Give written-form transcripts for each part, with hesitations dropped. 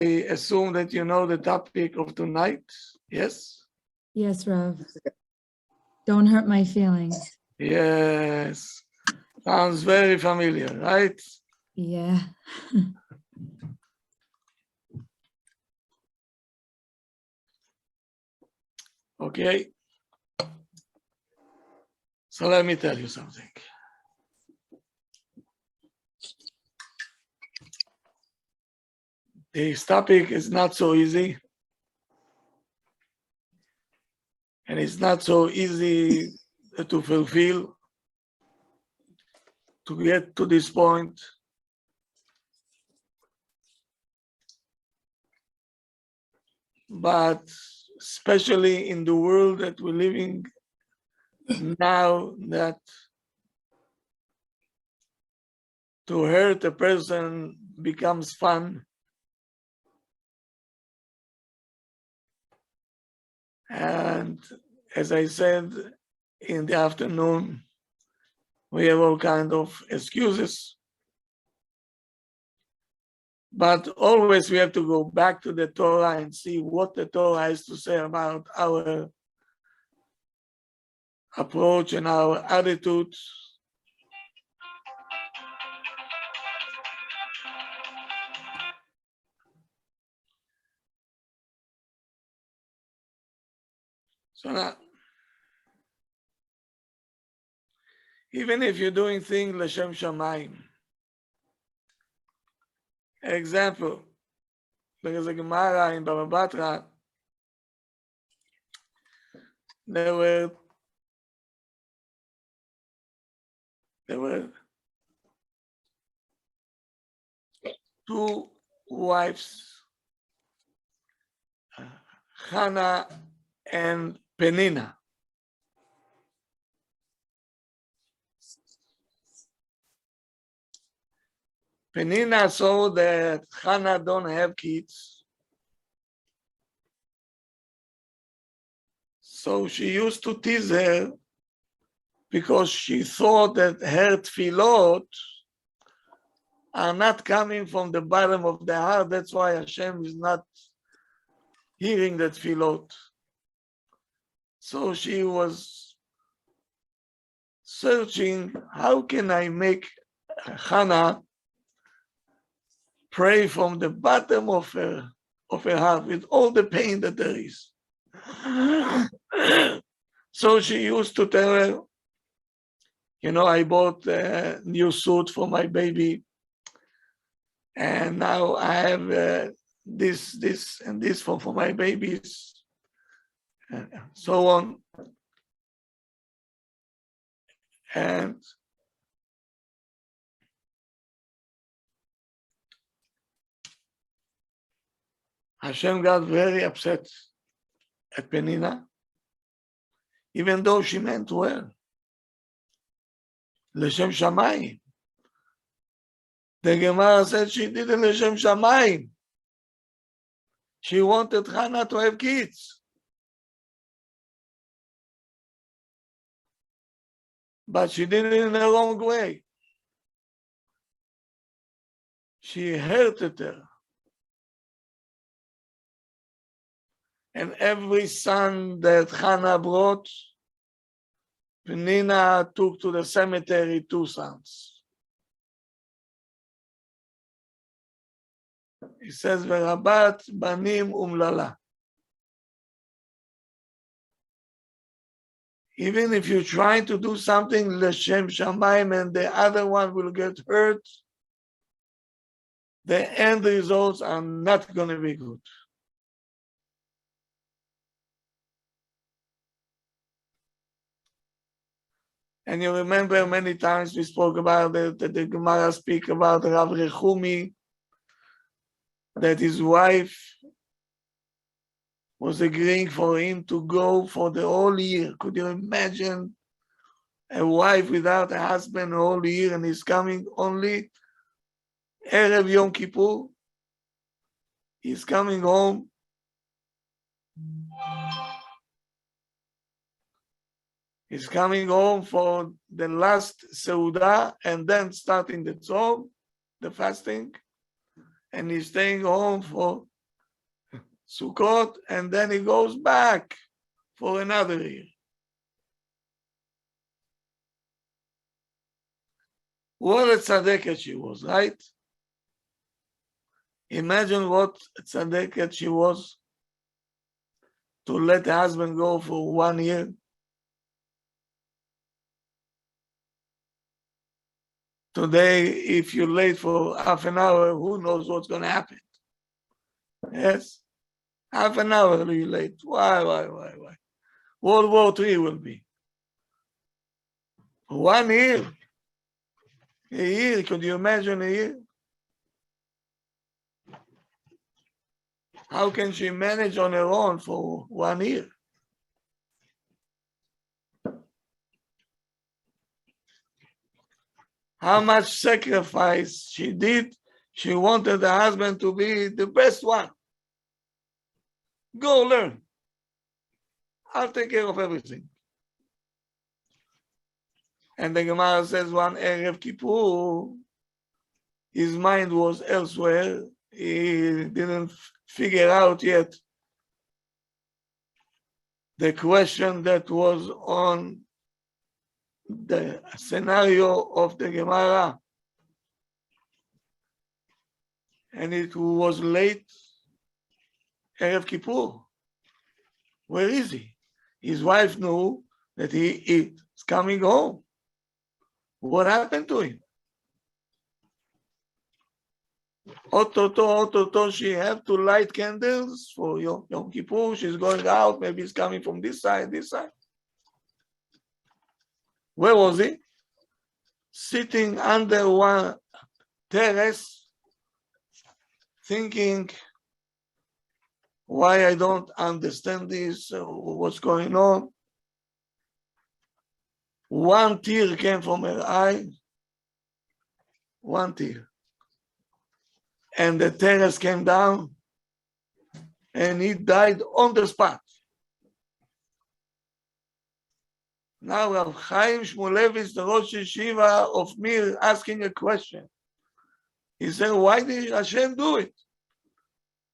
assume that you know the topic of tonight. Yes? Yes, Rav. Don't hurt my feelings. Yes. Sounds very familiar, right? Yeah. Okay. So let me tell you something. This topic is not so easy. And it's not so easy to fulfill, to get to this point. But especially in the world that we're living now, that to hurt a person becomes fun. And as I said in the afternoon, we have all kinds of excuses. But always we have to go back to the Torah and see what the Torah has to say about our approach and our attitude. So now, even if you're doing things l'shem shamayim, example, there is a Gemara in Baba Batra. There were two wives, Hannah and Penina. Penina saw that Hannah don't have kids, so she used to tease her because she thought that her tefillot are not coming from the bottom of the heart. That's why Hashem is not hearing the tefillot. So she was searching, how can I make Hannah pray from the bottom of her heart with all the pain that there is. So she used to tell her, you know, I bought a new suit for my baby, and now I have this, and this for my babies, and so on. And Hashem got very upset at Penina, even though she meant well. L'shem shamayim. The Gemara said she did it l'shem shamayim. She wanted Hannah to have kids. But she did it in the wrong way. She hurted her. And every son that Hannah brought, Penina took to the cemetery 2 sons. He says, V'rabat banim umlala. Even if you try to do something l'shem shamayim and the other one will get hurt, the end results are not going to be good. And you remember many times we spoke about it, that the Gemara speak about Rav Rechumi, that his wife was agreeing for him to go for the whole year. Could you imagine a wife without a husband the whole year, and he's coming only Erev Yom Kippur? He's coming home. He's coming home for the last Seudah and then starting the Tzom, the fasting, and he's staying home for Sukkot, and then he goes back for another year. What a tzaddikat she was, right? Imagine what a tzaddikat she was to let the husband go for 1 year. Today, if you're late for half an hour, who knows what's going to happen? Yes? Half an hour you're late. Why? World War III will be. 1 year. A year, could you imagine a year? How can she manage on her own for 1 year? How much sacrifice she did. She wanted the husband to be the best one. Go learn. I'll take care of everything. And the Gemara says one Erev Kippur, his mind was elsewhere. He didn't figure out yet the question that was on the scenario of the Gemara. And it was late, Erev Kippur. Where is he? His wife knew that he is coming home. What happened to him? Ototo, she have to light candles for Yom Kippur. She's going out. Maybe he's coming from this side, this side. Where was he? Sitting under one terrace, thinking, why I don't understand this, what's going on. One tear came from her eye, one tear. And the terrace came down, and he died on the spot. Now Rav Chaim Shmulevitz, the Rosh Yeshiva of Mir, asking a question. He said, why did Hashem do it?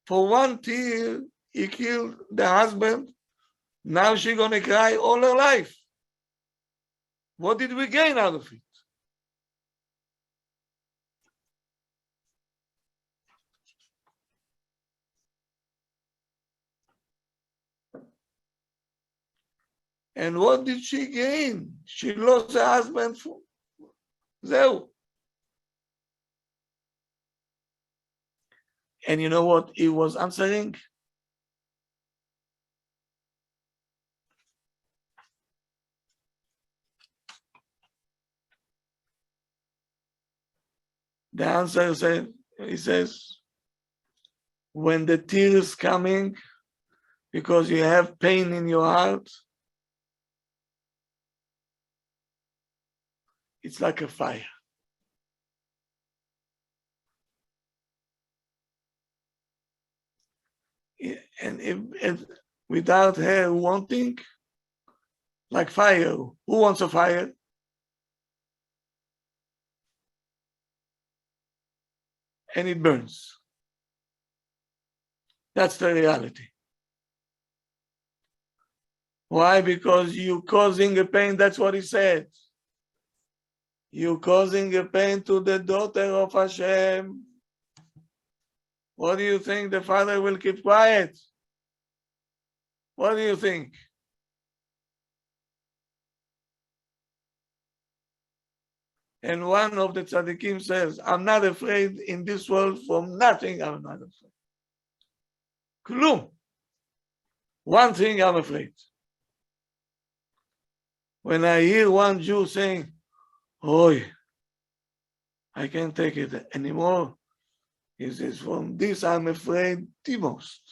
For one tear, he killed the husband. Now she's going to cry all her life. What did we gain out of it? And what did she gain? She lost her husband for Zeu. And you know what he was answering? The answer he says, when the tears coming because you have pain in your heart, it's like a fire. And if without her wanting, like fire, who wants a fire? And it burns. That's the reality. Why? Because you're causing a pain. That's what he said. You're causing a pain to the daughter of Hashem. What do you think? The father will keep quiet? What do you think? And one of the tzaddikim says, I'm not afraid in this world from nothing. I'm not afraid. Klum. One thing I'm afraid. When I hear one Jew saying, "Oi, I can't take it anymore," he says, from this I'm afraid the most.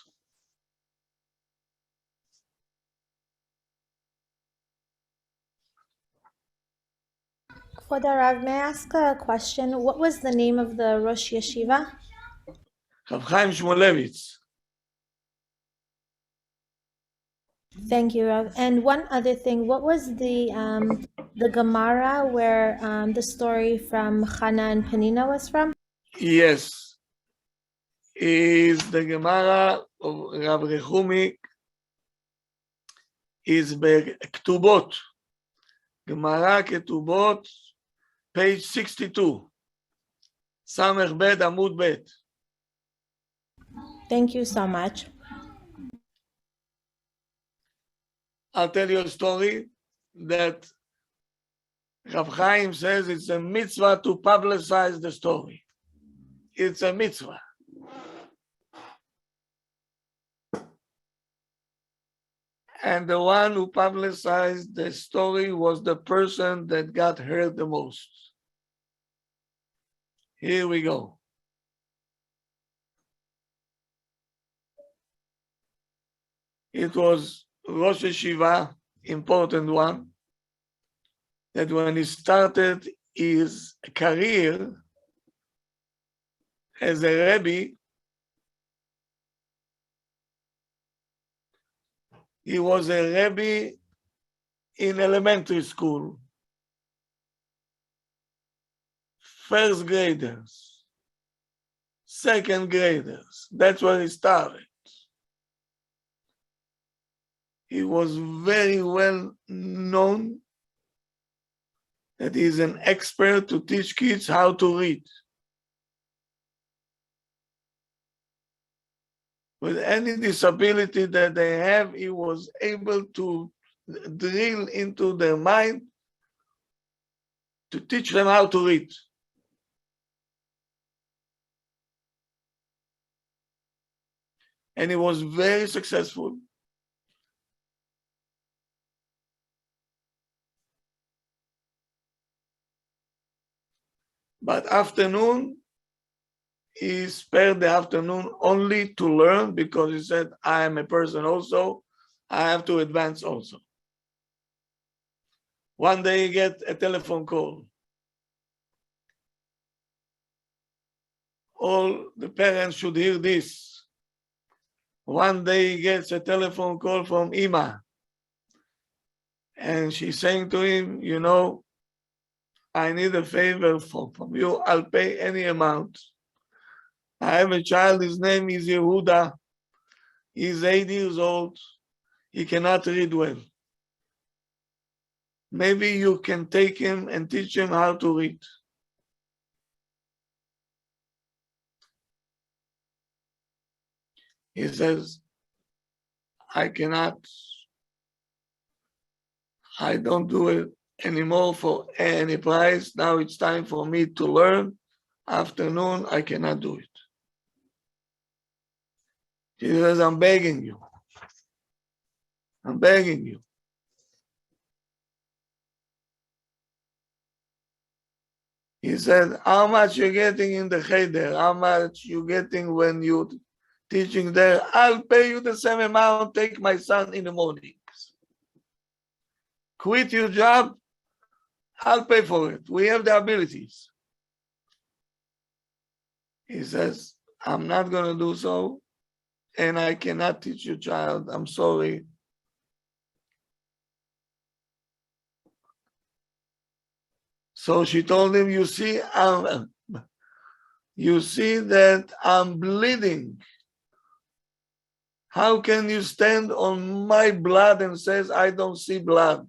Kvoda Rav, may I ask a question? What was the name of the Rosh Yeshiva? Rav Chaim Shmulevitz. Thank you, Rav. And one other thing, what was the Gemara where the story from Chana and Penina was from? Yes. is the Gemara of Rav Rehumi, is בכתובות. Gemara Ketubot, page 62. Samech Bet Amud Bet. Thank you so much. I'll tell you a story that Rav Chaim says it's a mitzvah to publicize the story. It's a mitzvah. And the one who publicized the story was the person that got hurt the most. Here we go. It was Rosh Yeshiva, important one, that when he started his career as a Rabbi, he was a Rabbi in elementary school, first graders, second graders. That's where he started. He was very well known that he's an expert to teach kids how to read. With any disability that they have, he was able to drill into their mind to teach them how to read. And he was very successful. But afternoon, he spared the afternoon only to learn, because he said, I am a person also, I have to advance also. One day he get a telephone call. All the parents should hear this. One day he gets a telephone call from Ima. And she's saying to him, you know, I need a favor from you. I'll pay any amount. I have a child, his name is Yehuda. He's 8 years old. He cannot read well. Maybe you can take him and teach him how to read. He says, I cannot. I don't do it anymore for any price. Now it's time for me to learn. Afternoon, I cannot do it. He says, I'm begging you. I'm begging you. He said, how much you're getting in the cheder? How much you getting when you teaching there? I'll pay you the same amount. Take my son in the mornings. Quit your job. I'll pay for it. We have the abilities. He says, I'm not going to do so. And I cannot teach your child. I'm sorry. So she told him, you see that I'm bleeding. How can you stand on my blood and says, I don't see blood?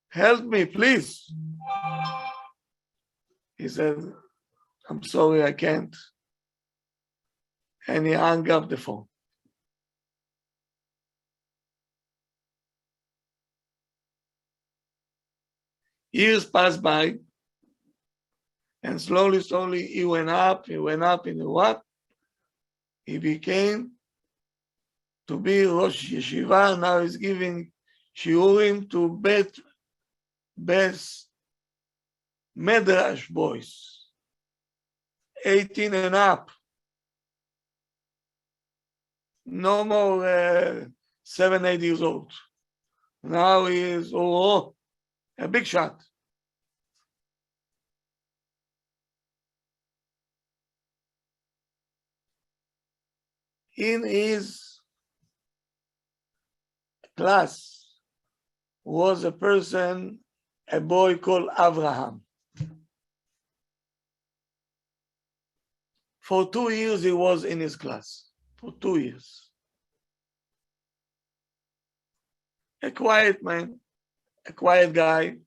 Help me, please. He said, I'm sorry, I can't. And he hung up the phone. Years passed by, and slowly, he went up in the what? He became to be Rosh Yeshiva. Now he's giving shiurim to best Medrash boys, 18 and up. No more 7, 8 years old. Now he is a big shot. In his class was a person, a boy called Abraham. For 2 years, he was in his class. For 2 years. A quiet man, a quiet guy.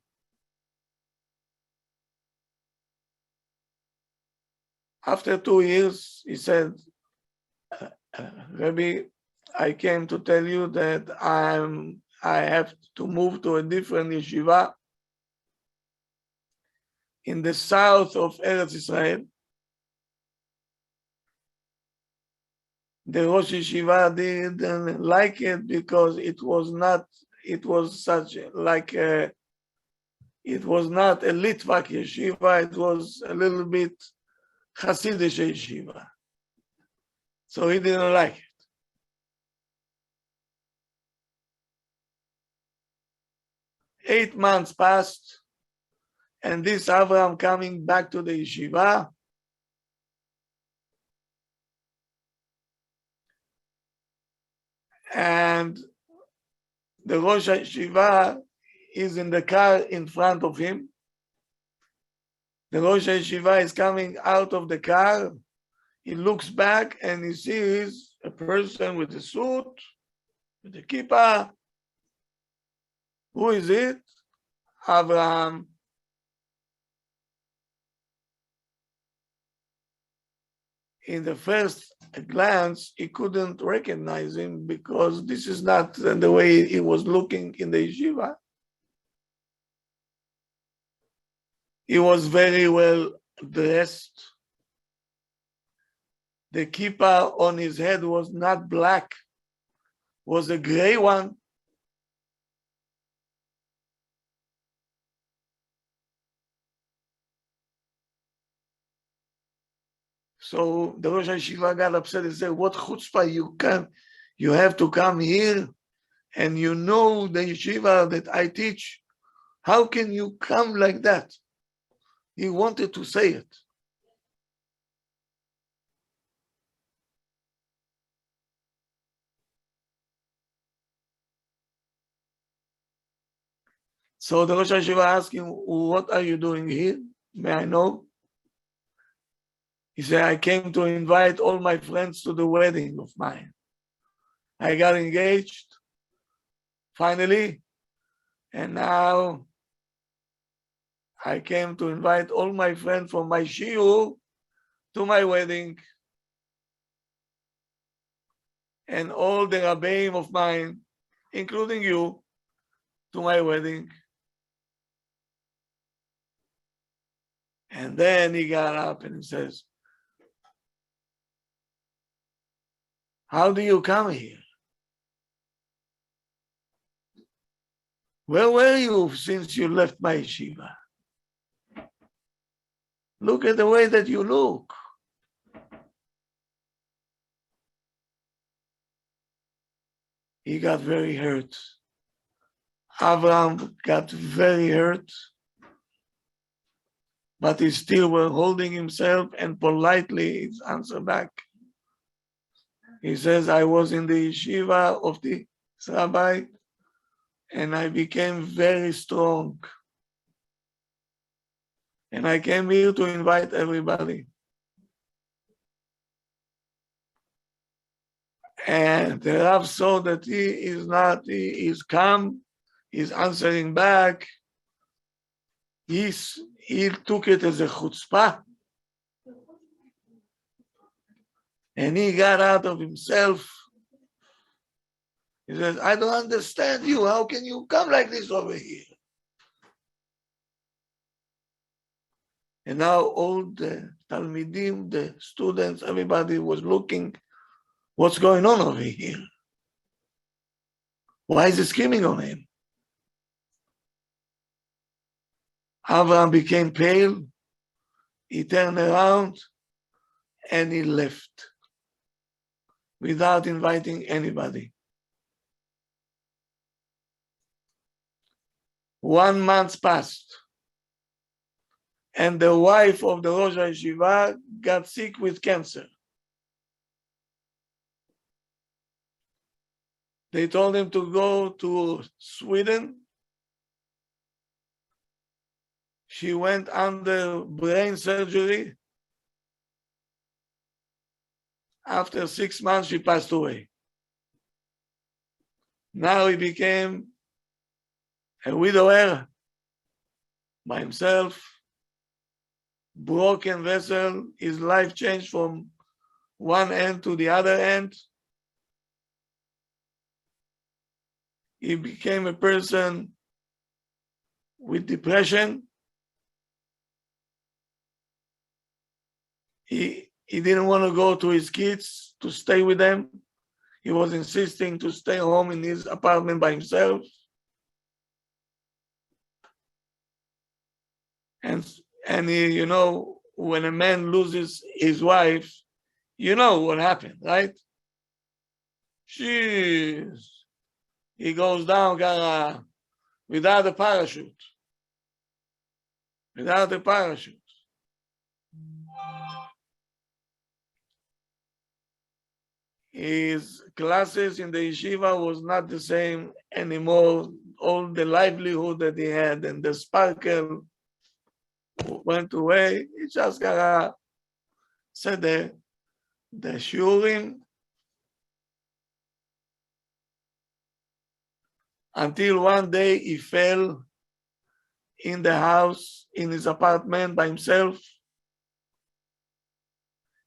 After 2 years, he said, Rabbi, I came to tell you that I have to move to a different yeshiva in the south of Eretz Israel. The Rosh Yeshiva didn't like it because it was not a Litvak yeshiva, it was a little bit Hasidic yeshiva. So he didn't like it. Eight months passed, and this Avraham coming back to the yeshiva. And the Rosh Yeshiva is in the car in front of him. The Rosh Yeshiva is coming out of the car. He looks back and he sees a person with a suit, with a kippah. Who is it? Avraham. In the first glance, he couldn't recognize him because this is not the way he was looking in the yeshiva. He was very well dressed. The kippah on his head was not black, was a gray one. So the Rosh Yeshiva got upset and said, what chutzpah you have to come here and you know the yeshiva that I teach. How can you come like that? He wanted to say it. So the Rosh Yeshiva asked him, what are you doing here? May I know? He said, I came to invite all my friends to the wedding of mine. I got engaged, finally, and now I came to invite all my friends from my shiur to my wedding, and all the Rabbeim of mine, including you, to my wedding. And then he got up and he says, how do you come here? Where were you since you left my yeshiva? Look at the way that you look. He got very hurt. Avraham got very hurt. But he still was holding himself and politely answered back. He says, I was in the yeshiva of the Rabbi and I became very strong. And I came here to invite everybody. And the Rav saw that he is calm, he's answering back. He took it as a chutzpah. And he got out of himself. He says, I don't understand you. How can you come like this over here? And now all the Talmidim, the students, everybody was looking, what's going on over here? Why is he screaming on him? Avraham became pale. He turned around and he left without inviting anybody. 1 month passed, and the wife of the Rosh Yeshiva got sick with cancer. They told him to go to Sweden. She went under brain surgery. After 6 months, she passed away. Now he became a widower by himself, broken vessel. His life changed from one end to the other end. He became a person with depression. He didn't want to go to his kids to stay with them. He was insisting to stay home in his apartment by himself. And he, you know, when a man loses his wife, you know what happened, right? Jeez. He goes down without a parachute. Without a parachute. His classes in the yeshiva was not the same anymore. All the livelihood that he had and the sparkle went away. He just said the shiurim until one day he fell in the house, in his apartment by himself.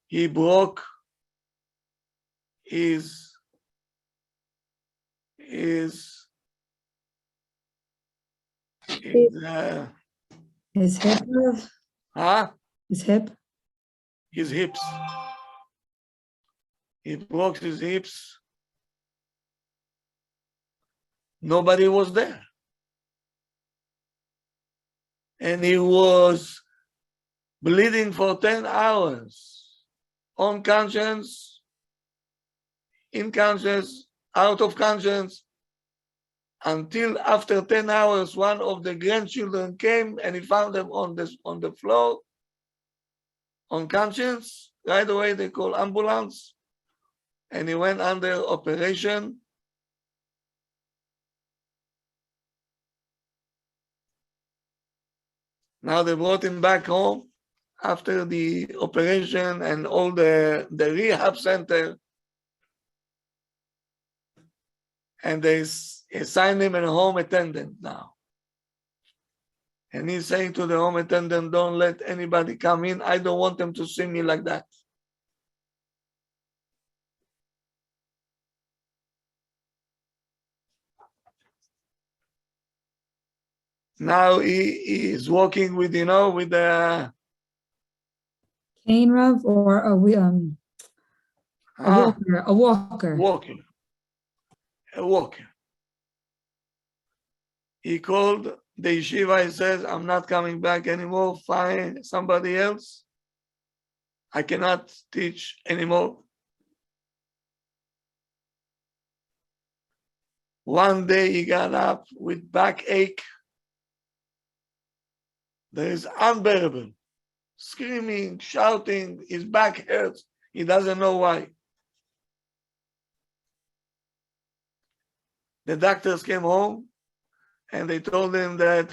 He broke his His hip, Rav? His hip? His hips. He broke his hips. Nobody was there. And he was bleeding for 10 hours. On conscience, in conscience, out of conscience. Until after 10 hours, one of the grandchildren came and he found them on the floor, unconscious. Right away they called ambulance and he went under operation. Now they brought him back home after the operation and all the rehab center. And they assigned him a home attendant now. And he's saying to the home attendant, don't let anybody come in. I don't want them to see me like that. Now he is working with, you know, with the Cane, Rav, or a walker? A walker. A walker. He called the yeshiva and says, I'm not coming back anymore. Find somebody else. I cannot teach anymore. One day he got up with backache. That is unbearable. Screaming, shouting, his back hurts. He doesn't know why. The doctors came home and they told him that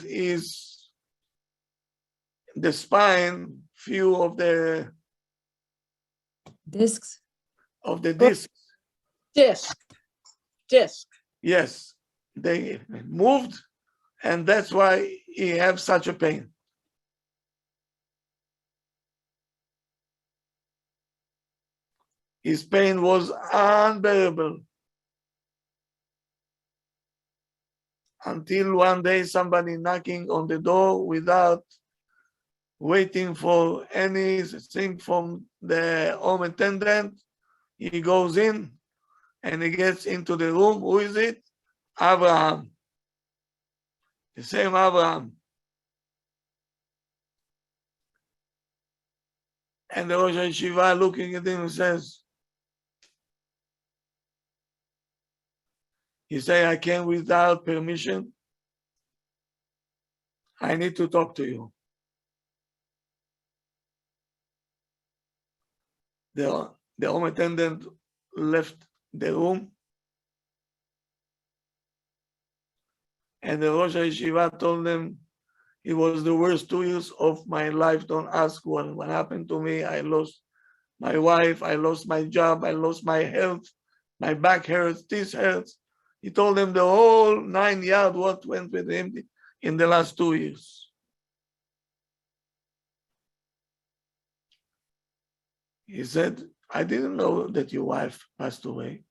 the spine, few of the discs. Disc. Yes, they moved, and that's why he has such a pain. His pain was unbearable. Until one day somebody knocking on the door without waiting for anything from the home attendant. He goes in and he gets into the room. Who is it? Abraham. The same Abraham. And the Rosh Hashiva looking at him and says, he said, I came without permission. I need to talk to you. The home attendant left the room. And the Rosh Hashiva told them, it was the worst 2 years of my life. Don't ask what happened to me. I lost my wife, I lost my job, I lost my health, my back hurts, this hurts. He told them the whole 9 yards what went with him in the last 2 years. He said, I didn't know that your wife passed away.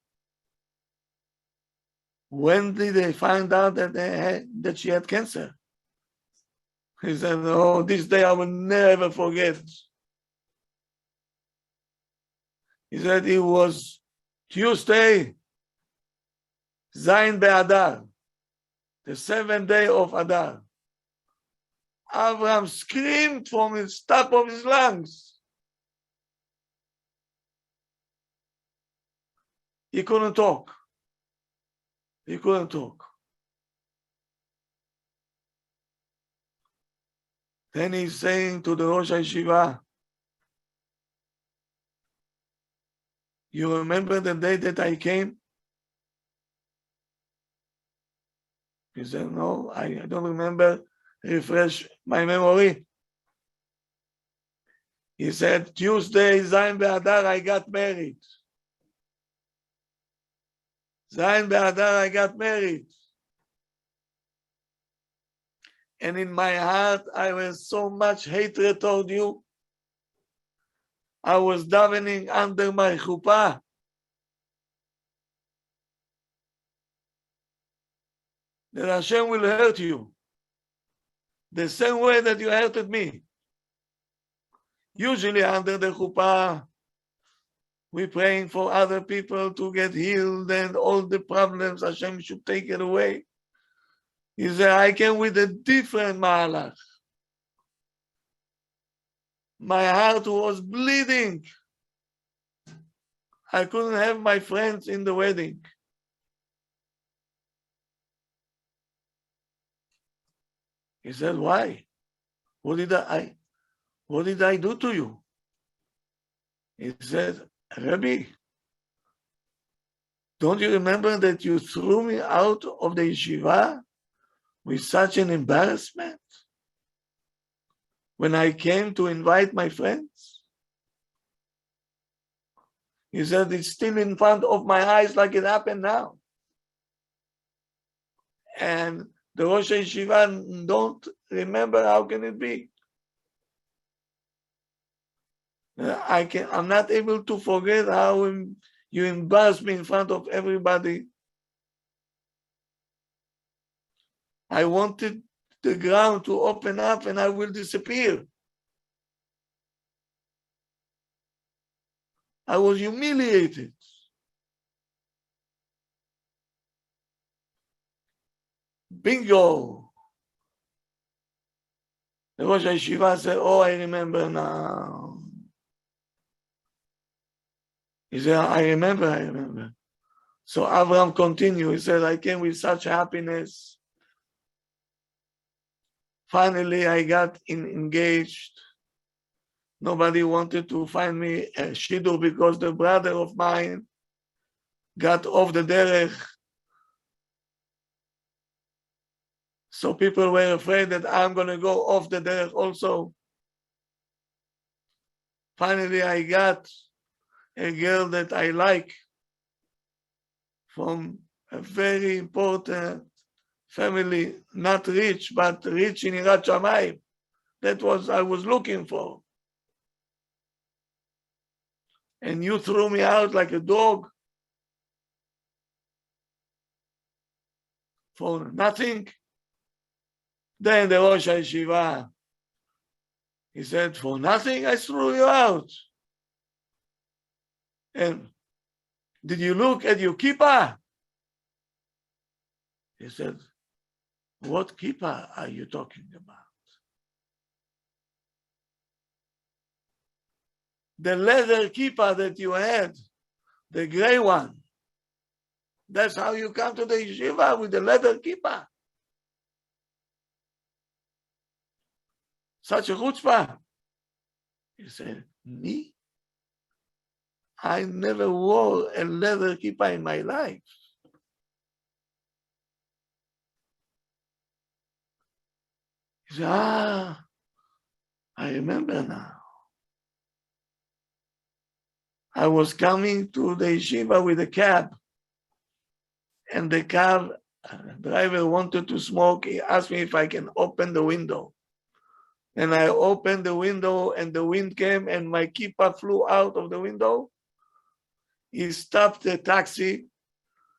When did they find out that she had cancer? He said, oh, this day I will never forget. He said it was Tuesday, Zayin Be'adar, the 7th day of Adar. Abraham screamed from the top of his lungs. He couldn't talk. He couldn't talk. Then he's saying to the Rosh Hashiva, you remember the day that I came? He said, no, I don't remember. Refresh my memory. He said, Tuesday, Zayin Be'adar, I got married. Zayin Be'adar, I got married. And in my heart, I was so much hatred toward you. I was davening under my chuppah. That Hashem will hurt you. The same way that you hurted me. Usually under the chuppah, we're praying for other people to get healed and all the problems, Hashem should take it away. He said, I came with a different mahalach. My heart was bleeding. I couldn't have my friends in the wedding. He said, why? What did I do to you? He said, Rabbi, don't you remember that you threw me out of the yeshiva with such an embarrassment when I came to invite my friends? He said, it's still in front of my eyes like it happened now. And the Rosh Hashiva don't remember, how can it be? I'm not able to forget how you embarrassed me in front of everybody. I wanted the ground to open up and I will disappear. I was humiliated. Bingo. The Rosh Hashiva said, oh, I remember now. He said, I remember. So Abraham continued. He said, I came with such happiness. Finally, I got engaged. Nobody wanted to find me a shidduch because the brother of mine got off the derech. So people were afraid that I'm going to go off the derech also. Finally, I got a girl that I like from a very important family, not rich, but rich in Yirat Shamayim. That was I was looking for. And you threw me out like a dog for nothing. Then the Rosh Hashiva, he said, for nothing I threw you out. And did you look at your kippah? He said, what kippah are you talking about? The leather kippah that you had, the gray one. That's how you come to the yeshiva, with the leather kippah. Such a chutzpah. He said, me? I never wore a leather kippah in my life. He said, I remember now. I was coming to the yeshiva with a cab, and the cab driver wanted to smoke. He asked me if I can open the window. And I opened the window, and the wind came, and my kippah flew out of the window. He stopped the taxi,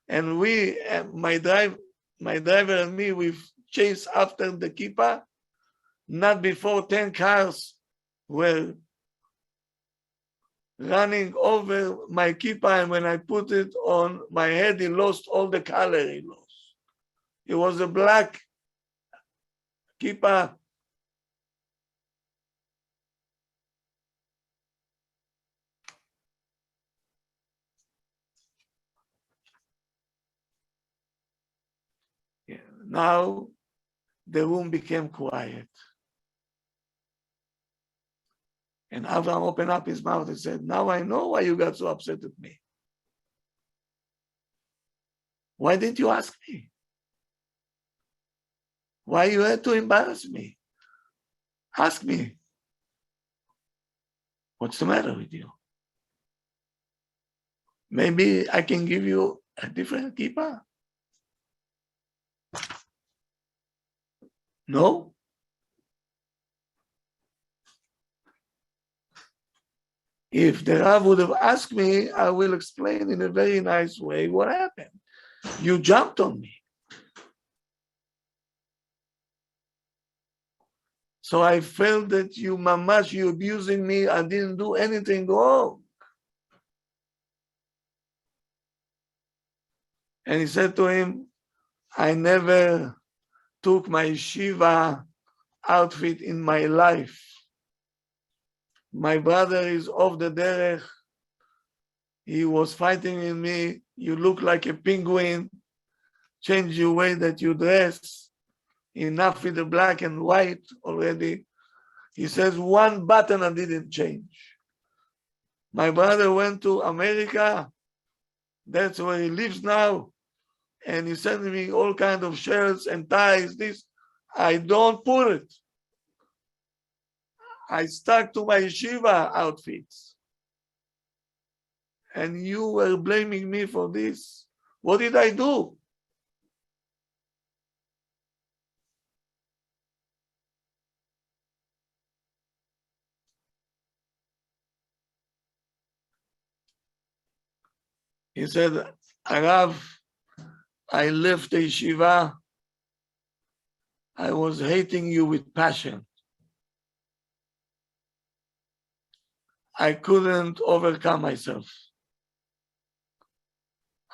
and my driver and me, we chased after the kippah. Not before 10 cars were running over my kippah, and when I put it on my head, it lost all the color it lost. It was a black kippah. Yeah. Now the room became quiet. And Abraham opened up his mouth and said, now I know why you got so upset with me. Why didn't you ask me? Why you had to embarrass me? Ask me. What's the matter with you? Maybe I can give you a different kippah? No? If the Rav would have asked me, I will explain in a very nice way what happened. You jumped on me. So I felt that you abusing me. I didn't do anything wrong. And he said to him, I never took my yeshiva outfit in my life. My brother is off the derech. He was fighting with me. You look like a penguin. Change your way that you dress. Enough with the black and white already. He says, one button I didn't change. My brother went to America. That's where he lives now. And he's sending me all kinds of shirts and ties. This, I don't put it. I stuck to my yeshiva outfits. And you were blaming me for this. What did I do? He said, Rav, I left the yeshiva. I was hating you with passion. I couldn't overcome myself.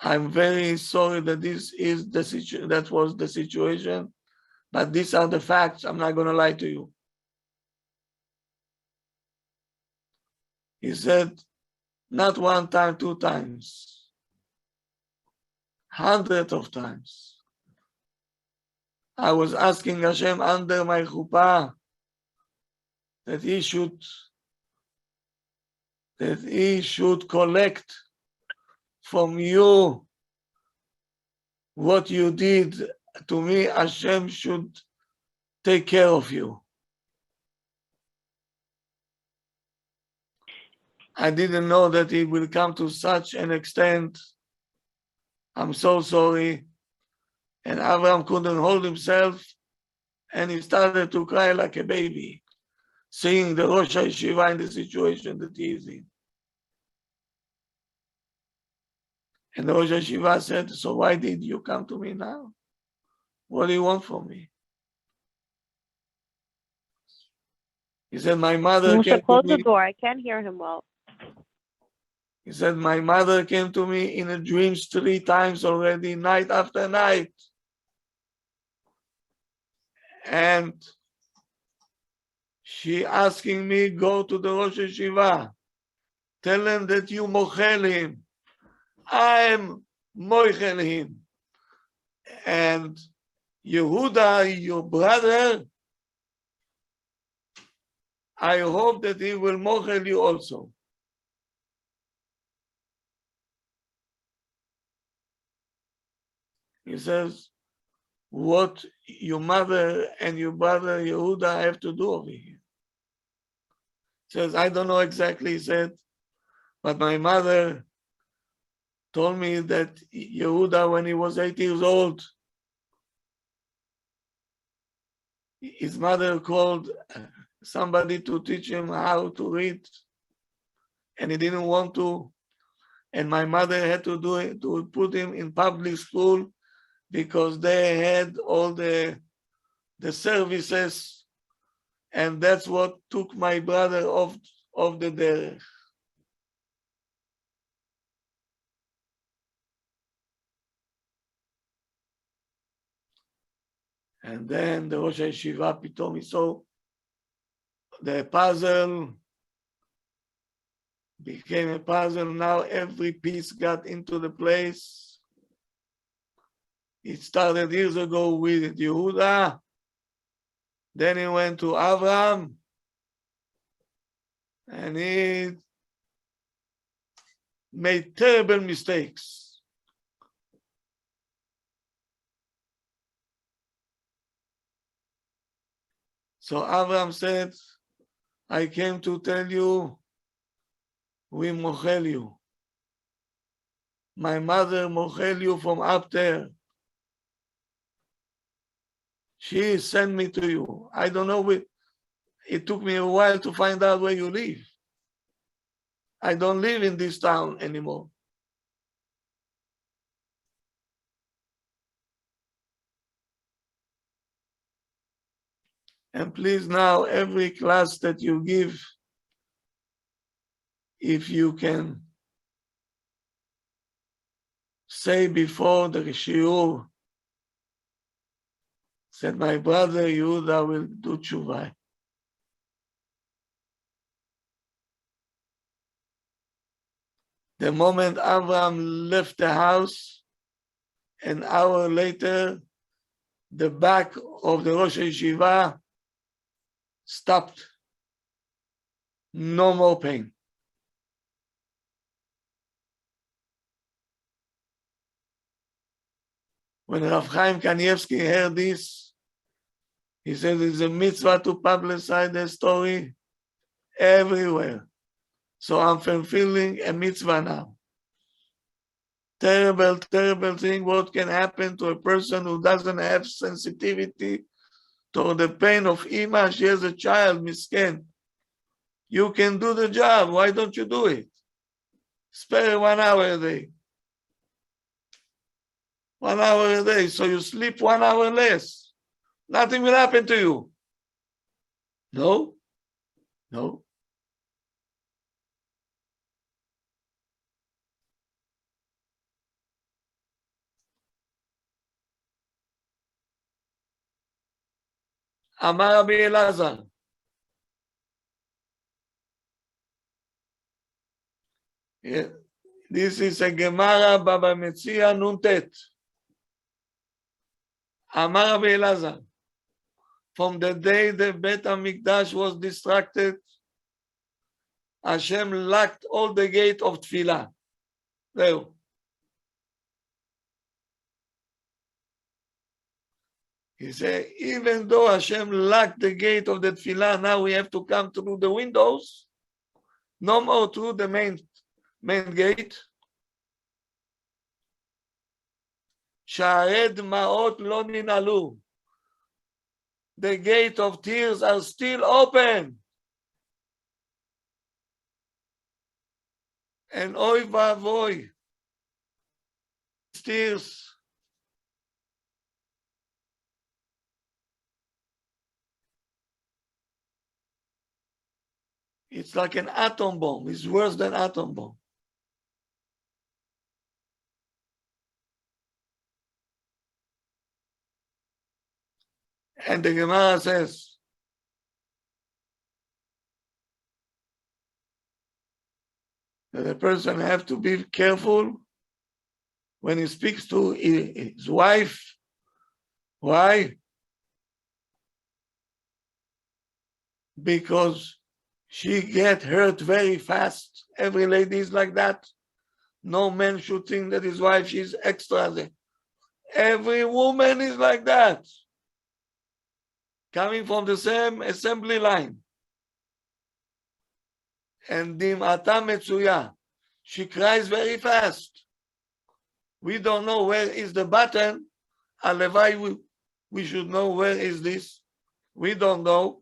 I'm very sorry that that was the situation, but these are the facts. I'm not going to lie to you. He said, not one time, two times, hundreds of times. I was asking Hashem under my chuppah that he should collect from you what you did to me. Hashem should take care of you. I didn't know that it will come to such an extent. I'm so sorry. And Abraham couldn't hold himself, and he started to cry like a baby, seeing the Rosh Hashiva in the situation that he is in. And the Rosh Hashiva said, so why did you come to me now? What do you want from me? He said, my mother came close to the me. door. I can't hear him well. He said, my mother came to me in a dreams 3 times already, night after night. And she asking me, go to the Rosh Hashiva. Tell him that you mochel him. I'm mochel him. And Yehuda, your brother, I hope that he will mochel you also. He says, what your mother and your brother Yehuda have to do over here? He says, I don't know exactly. He said, But my mother told me that Yehuda, when he was 8 years old, his mother called somebody to teach him how to read, and he didn't want to. And my mother had to do it, to put him in public school, because they had all the services, and that's what took my brother off the derech. And then the Rosh Yeshiva pitomi, he saw the puzzle became a puzzle. Now every piece got into the place. It started years ago with Yehuda. Then he went to Abraham. And he made terrible mistakes. So Abraham said, I came to tell you, we mochel you. My mother mochel you from up there. She sent me to you. I don't know, it took me a while to find out where you live. I don't live in this town anymore. And please now, every class that you give, if you can say before the shiur, said my brother Yehuda will do tshuva. The moment Abraham left the house, an hour later, the back of the Rosh Yeshiva stopped. No more pain. When Rav Chaim Kanievsky heard this, he said it's a mitzvah to publicize the story everywhere. So I'm fulfilling a mitzvah now. Terrible, terrible thing. What can happen to a person who doesn't have sensitivity to the pain of Ima? She has a child, misken. You can do the job. Why don't you do it? Spare 1 hour a day. 1 hour a day. So you sleep 1 hour less. Nothing will happen to you. No? No. Amar Rabbi Elazar. Yeah. This is a Gemara Baba Metzia Nuntet. Amar Rabbi Elazar. From the day the Bet HaMikdash was distracted, Hashem locked all the gate of Tfilah. There. He said, even though Hashem locked the gate of the Tfilah, now we have to come through the windows, no more through the main gate. Sha'ared Ma'ot lo ninalu. The gate of tears are still open. And oy vavoy, tears. It's like an atom bomb. It's worse than atom bomb. And the Gemara says, that a person have to be careful when he speaks to his wife. Why? Because she get hurt very fast. Every lady is like that. No man should think that his wife, she's extra. Every woman is like that. Coming from the same assembly line. And dim'ata metzuya. She cries very fast. We don't know where is the button. Alevai, we should know where is this. We don't know.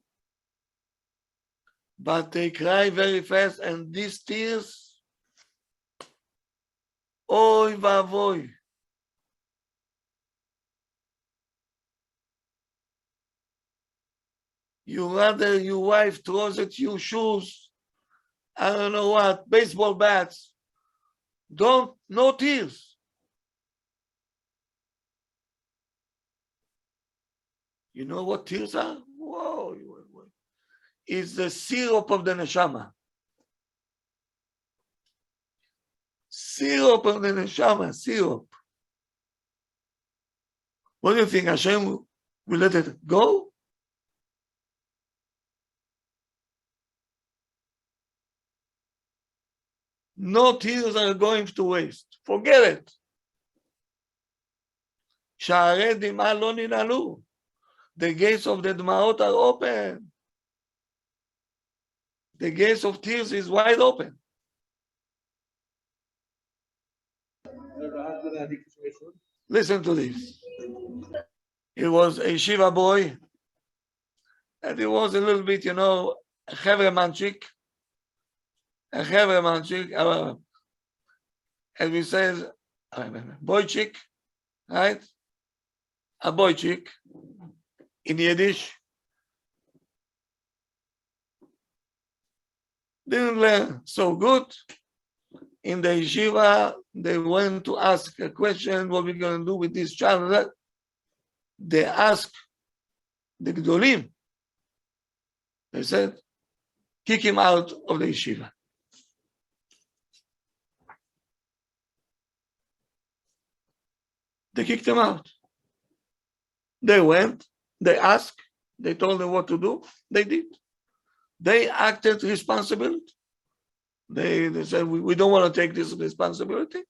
But they cry very fast, and these tears, oy vavoy. You rather your wife throws at you shoes, I don't know what, baseball bats. No tears. You know what tears are? Whoa. It's the syrup of the neshama. Syrup of the neshama, syrup. What do you think? Hashem will let it go? No tears are going to waste. Forget it. שערי דמעה לא ננעלו. The gates of the דמעות are open. The gates of tears is wide open. Listen to this. He was a yeshiva boy, and he was a little bit, a chevremanchik, and we say, boychik, right? A boychik in Yiddish. Didn't learn so good. In the yeshiva, they went to ask a question, what we're going to do with this child. They asked the Gdolim. They said, kick him out of the yeshiva. They kicked him out. They went, they asked, they told them what to do, they did. They acted responsibility. They said, we don't want to take this responsibility.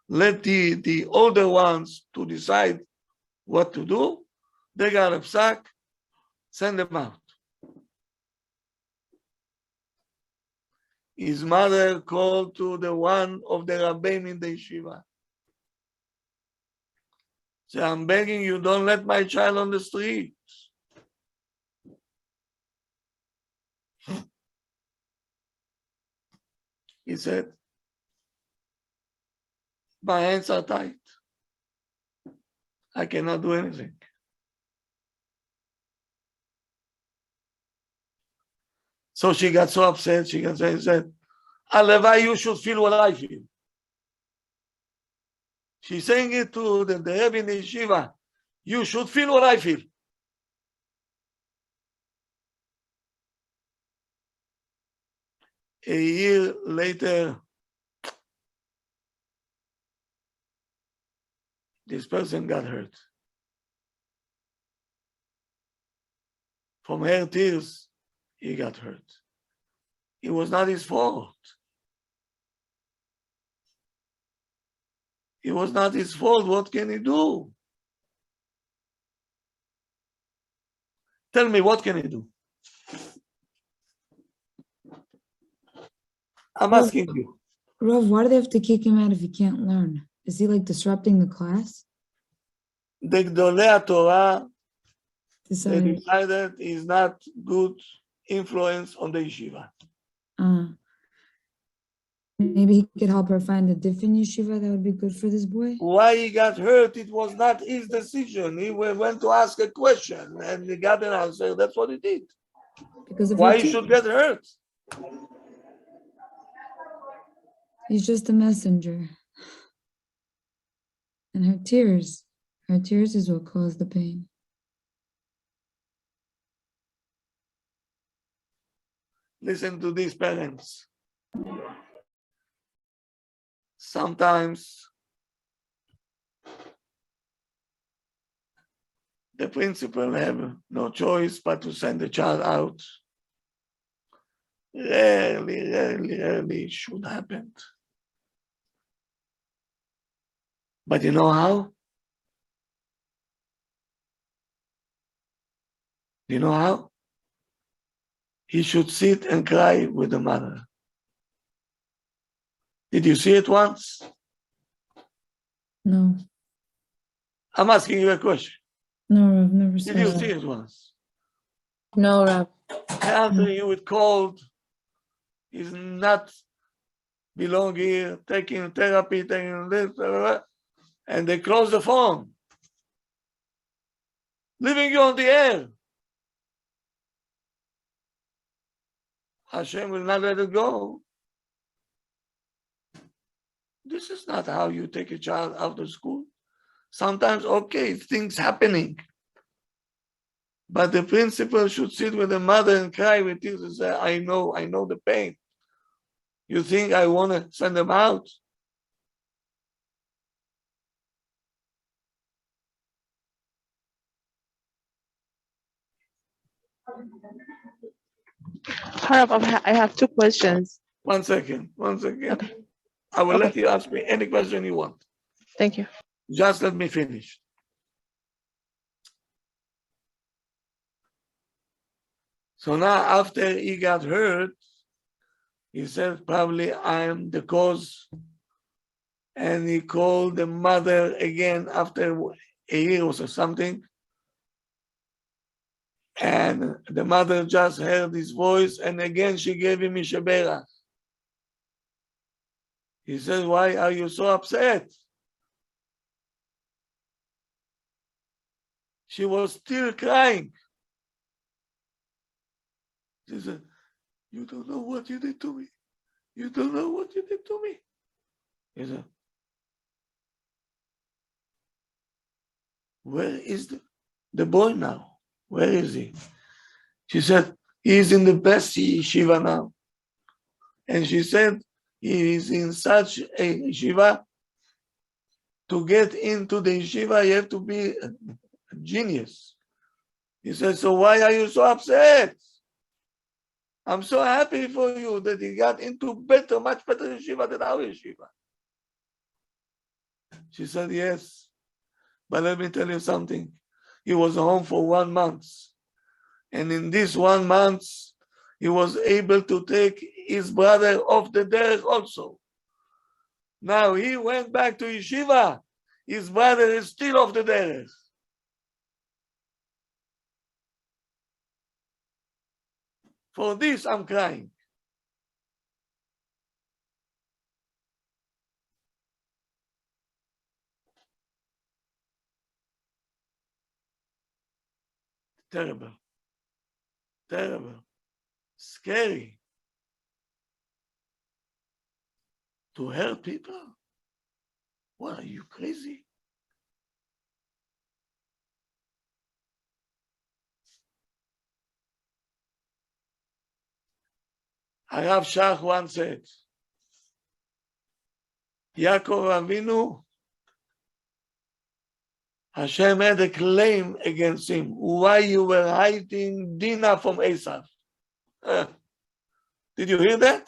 Let the older ones to decide what to do. They got a sack, send them out. His mother called to the one of the Rabbi in the yeshiva. Say, I'm begging you, don't let my child on the street. He said, my hands are tied. I cannot do anything. So she got so upset, she said, Alevai, you should feel what I feel. She's saying it to the Rabbi in the yeshiva. You should feel what I feel. A year later, this person got hurt. From her tears, he got hurt. It was not his fault. It was not his fault. What can he do? Tell me, what can he do? I'm asking you. Rav, why do they have to kick him out if he can't learn? Is he like disrupting the class? The Gdolei Torah, they Decided, decided he's not good influence on the yeshiva. maybe he could help her find a different yeshiva that would be good for this boy. Why he got hurt, it was not his decision. He went to ask a question and he got an answer. That's what he did. Because of Why her he should get hurt? He's just a messenger. And her tears is what caused the pain. Listen to these parents. Sometimes the principal have no choice but to send the child out. Rarely should happen. But you know how? You know how? He should sit and cry with the mother. Did you see it once? No, I'm asking you a question. no, I've never saw Did you see that. it once? No, Rab. The answer you would call is not belong here, taking therapy, taking this, blah, blah, blah, and they close the phone, leaving you on the air. Hashem will not let it go. This is not how you take a child out of school. Sometimes, okay, things happening. But the principal should sit with the mother and cry with tears and say, I know the pain. You think I want to send them out? Harab, I have two questions. One second. Okay. I will let Okay. you ask me any question you want. Thank you. Just let me finish. So now after he got hurt, he said, probably I am the cause. And he called the mother again after a year or something. And the mother just heard his voice, and again she gave him Mishabera. He said, why are you so upset? She was still crying. She said, you don't know what you did to me. You don't know what you did to me. He said, where is the boy now? Where is he? She said, he is in the best yeshiva now. And she said, he is in such a yeshiva. To get into the yeshiva, you have to be a genius. He said, so why are you so upset? I'm so happy for you that he got into much better yeshiva than our yeshiva. She said, yes. But let me tell you something. He was home for 1 month. And in this 1 month, he was able to take his brother off the derech also. Now he went back to yeshiva. His brother is still off the derech. For this, I'm crying. Terrible. Terrible. Scary. To hurt people? What, are you crazy? Harav Shach once said, Yaakov Avinu, Hashem had a claim against him. Why you were hiding Dinah from Esav? Did you hear that?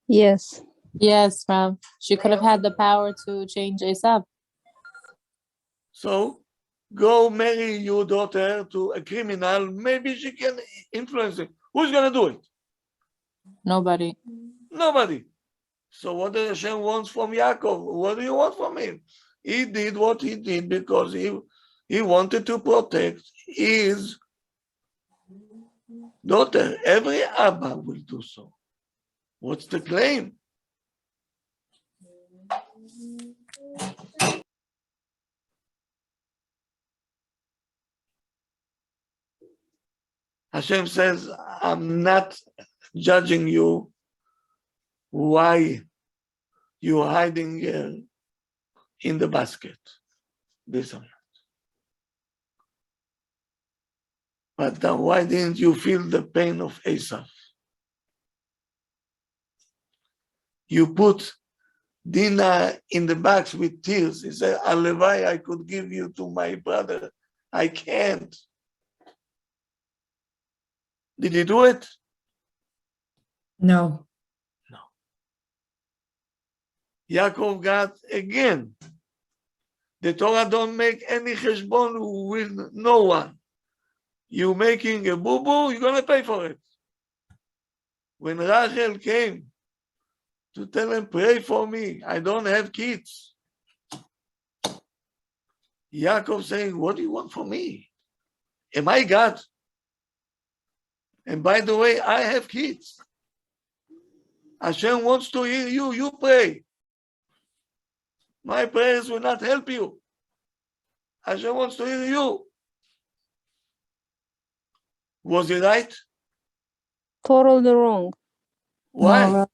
Yes. Yes, Rav. She could have had the power to change ASAP. So go marry your daughter to a criminal. Maybe she can influence him. Who's going to do it? Nobody. Nobody. So what does Hashem want from Yaakov? What do you want from him? He did what he did because he wanted to protect his daughter. Every Abba will do so. What's the claim? Hashem says, I'm not judging you why you're hiding in the basket. This or that. But then why didn't you feel the pain of Esav? You put Dinah in the box with tears. He said, Alevai, I could give you to my brother. I can't. Did he do it? No. Yaakov got again. The Torah don't make any cheshbon with no one. You making a boo-boo, you're going to pay for it. When Rachel came to tell them, pray for me. I don't have kids. Yaakov saying, what do you want from me? Am I God? And by the way, I have kids. Hashem wants to hear you. You pray. My prayers will not help you. Hashem wants to hear you. Was he right? Totally wrong. Why? No,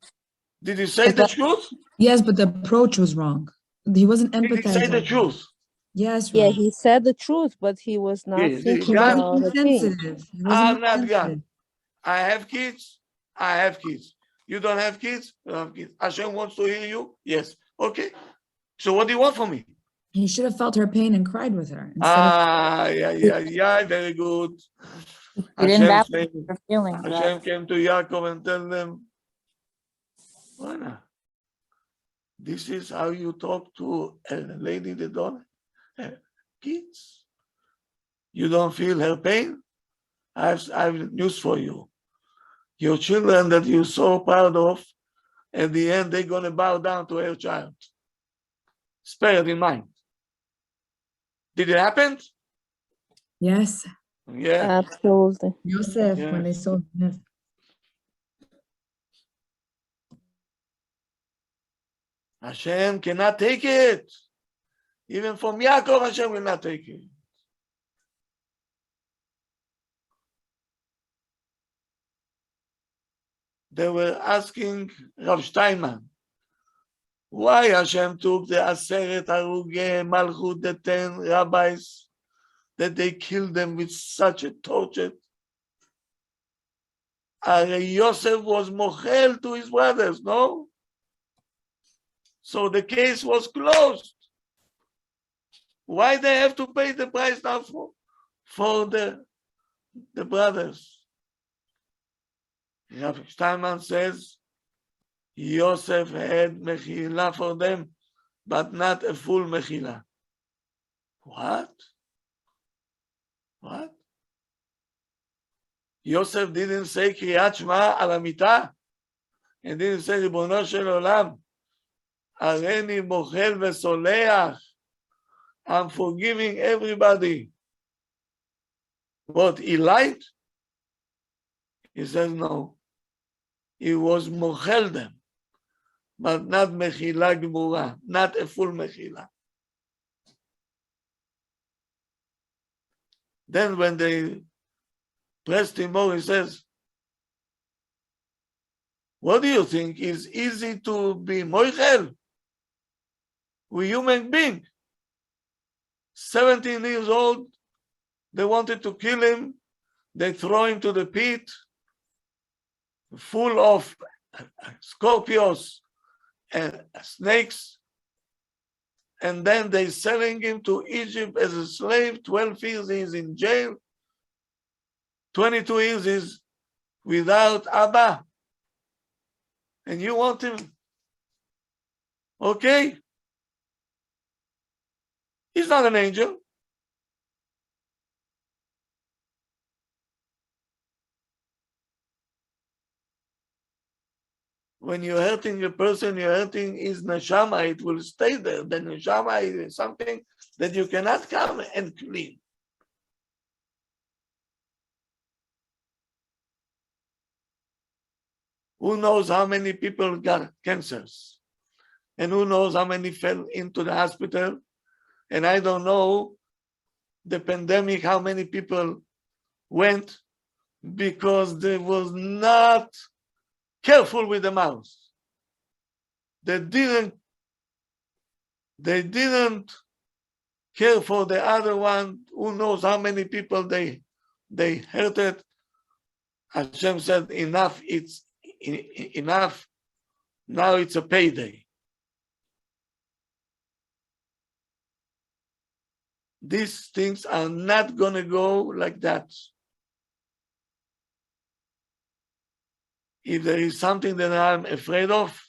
Did he say the truth? yes, but the approach was wrong. He wasn't Did he say empathizing. the truth? Yes, Yeah, Rob. he said the truth, but he was not He thinking God- about He a thing. wasn't insensitive. He wasn't I'm not God. insensitive. I have kids. I have kids. You don't have kids? You don't have kids. Hashem wants to hear you? Yes. Okay. So what do you want from me? He should have felt her pain and cried with her instead of Yeah, very good. You didn't Hashem, validate came, her feelings, right? Hashem came to Yaakov and tell them,Wana, this is how you talk to a lady that don't have kids. You don't feel her pain? I have news for you. Your children that you're so proud of, at the end, they're going to bow down to her child. Spare it in mind. Did it happen? yes, Yeah. Absolutely. Yosef Yes. when they sold him. Hashem cannot take it. Even from Yaakov, Hashem will not take it. They were asking Rav Steinman, why Hashem took the Aseret Harugei Malchut, the 10 rabbis, that they killed them with such a torture. Yosef was mochel to his brothers, no? So the case was closed. Why they have to pay the price now for the brothers? Rabbi Steinman says Yosef had mechila for them, but not a full mechila. What? What? Yosef didn't say Kriyat Shema al Hamita, and didn't say Ribono shel Olam, Areni mochel vesoleach. I'm forgiving everybody. What, he lied? He says no. He was mochel them, but not mechila gemura, not a full mechila. Then when they pressed him more, he says, what do you think? Is easy to be mochel? We're human beings. 17 years old, they wanted to kill him. They throw him to the pit full of scorpions and snakes. And then they selling him to Egypt as a slave. 12 years he's in jail. 22 years he's without Abba. And you want him? Okay. He's not an angel. When you're hurting a person, you're hurting his neshama, it will stay there. The neshama is something that you cannot come and clean. Who knows how many people got cancers? And who knows how many fell into the hospital? And I don't know the pandemic, how many people went because they was not careful with the mouth. They didn't care for the other one. Who knows how many people they hurted. Hashem said, enough, it's enough. Now it's a payday. These things are not going to go like that. If there is something that I'm afraid of,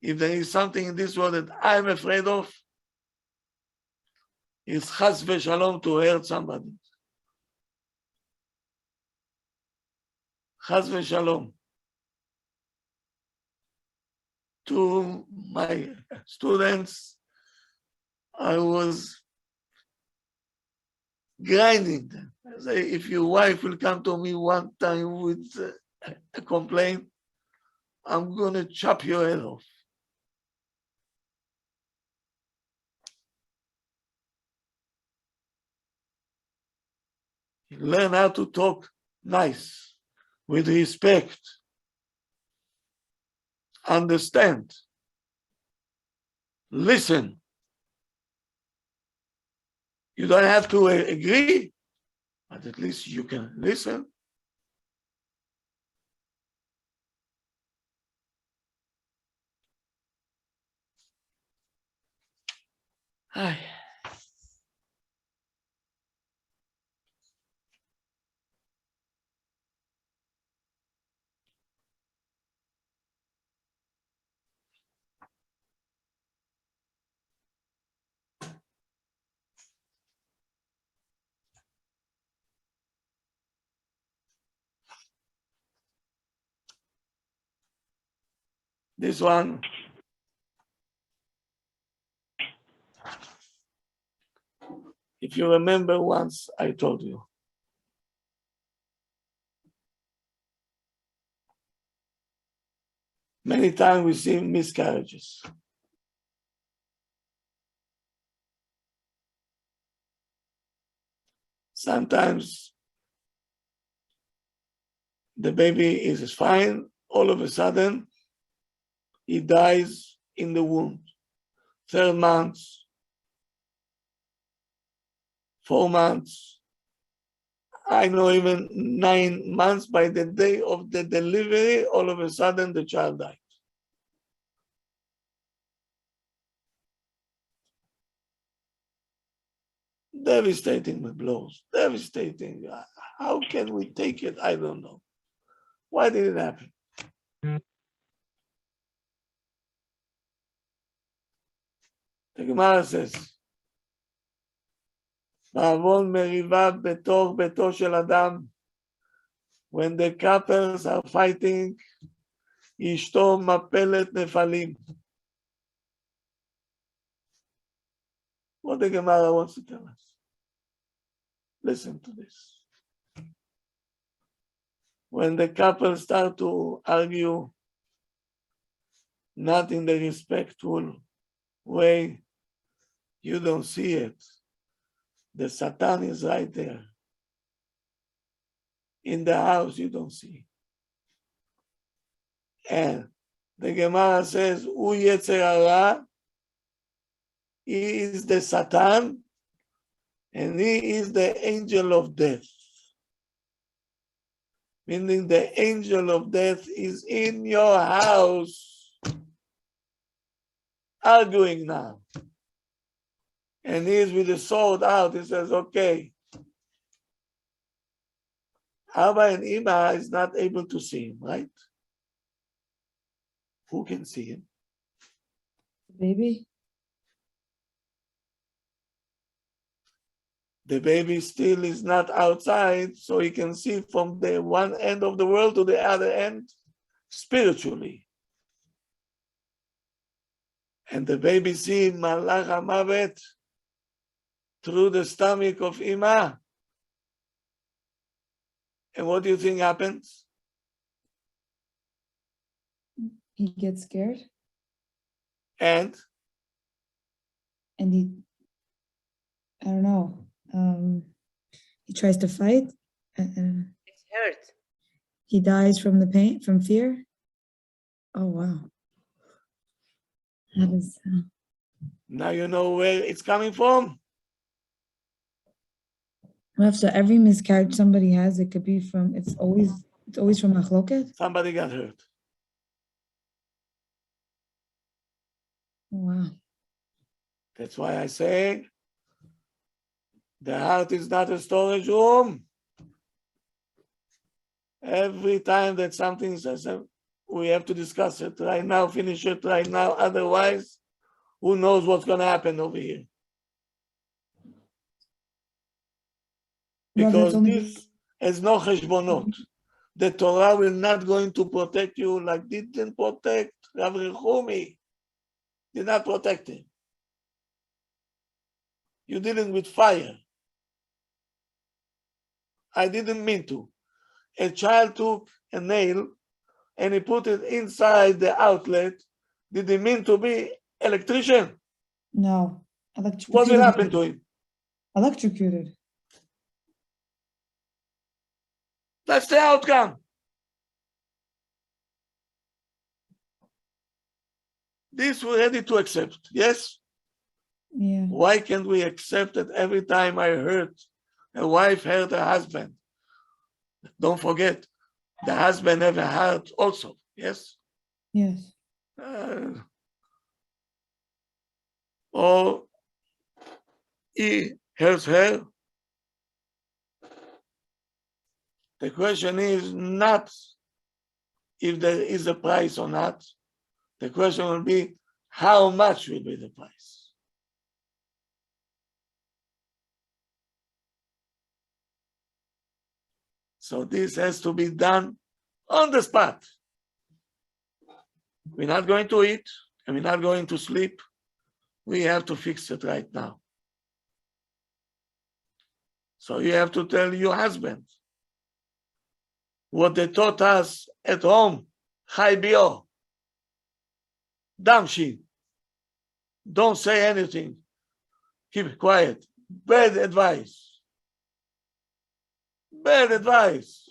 if there is something in this world that I'm afraid of, it's chas v'shalom to hurt somebody. Chas v'shalom. to my students, I was grinding them. I say, if your wife will come to me one time with a complaint, I'm gonna chop your head off. Learn how to talk nice, with respect, understand, listen. You don't have to agree, but at least you can listen. Ay. This one, if you remember once, I told you. Many times we see miscarriages. Sometimes the baby is fine, all of a sudden, he dies in the womb. 3 months, 4 months, I know even 9 months. By the day of the delivery, all of a sudden the child died. Devastating blows, devastating. How can we take it? I don't know. Why did it happen? The Gemara says, "Ma'avon meriva betor beto shel Adam." When the couples are fighting, ishto mapelet nefalim. What the Gemara wants to tell us. Listen to this. When the couple start to argue, not in the respectful way, you don't see it. The Satan is right there. In the house, you don't see. And the Gemara says, U Yetzer Hara, he is the Satan, and he is the angel of death. Meaning the angel of death is in your house, arguing now. And he is with the sword out. He says, okay. Abba and Ima is not able to see him, right? Who can see him? Baby? The baby still is not outside, so he can see from the one end of the world to the other end spiritually. And the baby sees Malach HaMavet through the stomach of Ima. And what do you think happens? He gets scared And and I don't know, he tries to fight. It's hurt. He dies from the pain, from fear. Oh, wow. That is, now you know where it's coming from. so every miscarriage somebody has, it could be from, it's always from machloket. Somebody got hurt. Oh, wow. That's why I say the heart is not a storage room. Every time that something says, we have to discuss it right now, finish it right now. Otherwise, who knows what's going to happen over here? Well, that's Because only this is no cheshbonot. The Torah will not going to protect you like it didn't protect Rabbi Rechumi did not protect him. You're dealing with fire. I didn't mean to. A child took a nail and he put it inside the outlet. Did he mean to be electrician? No. What will Electrocuted. happen to him? Electrocuted. That's the outcome. This we're ready to accept, yes? Yeah. Why can't we accept that every time I hurt, a wife hurt her husband? Don't forget, the husband have a heart also, yes? Yes. Or he hurts her. The question is not if there is a price or not. The question will be how much will be the price. So this has to be done on the spot. We're not going to eat and we're not going to sleep. We have to fix it right now. So you have to tell your husband what they taught us at home. Chai bio. Damshi. Don't say anything. Keep quiet. Bad advice. Bad advice.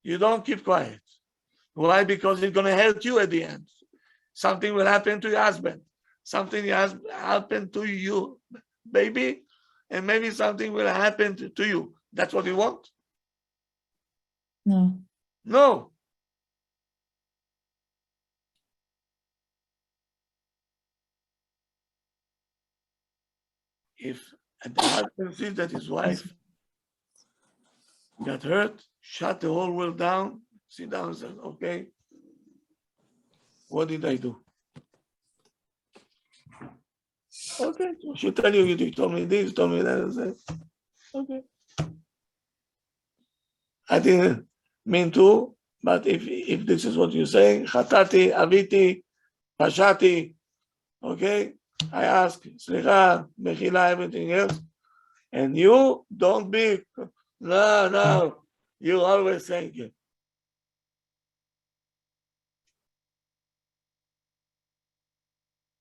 You don't keep quiet. Why? Because it's going to hurt you at the end. Something will happen to your husband. Something has happened to you, baby, and maybe something will happen to you. That's what you want? No. No. If the husband sees that his wife got hurt, shut the whole world down, sit down and say, okay, what did I do? Okay, she tell you, you told me this, told me that. I said, okay. I didn't mean to, but if this is what you say, chatati, aviti, pashati, okay, I ask, slicha, mechila, everything else, and you don't be, no, you always thank you.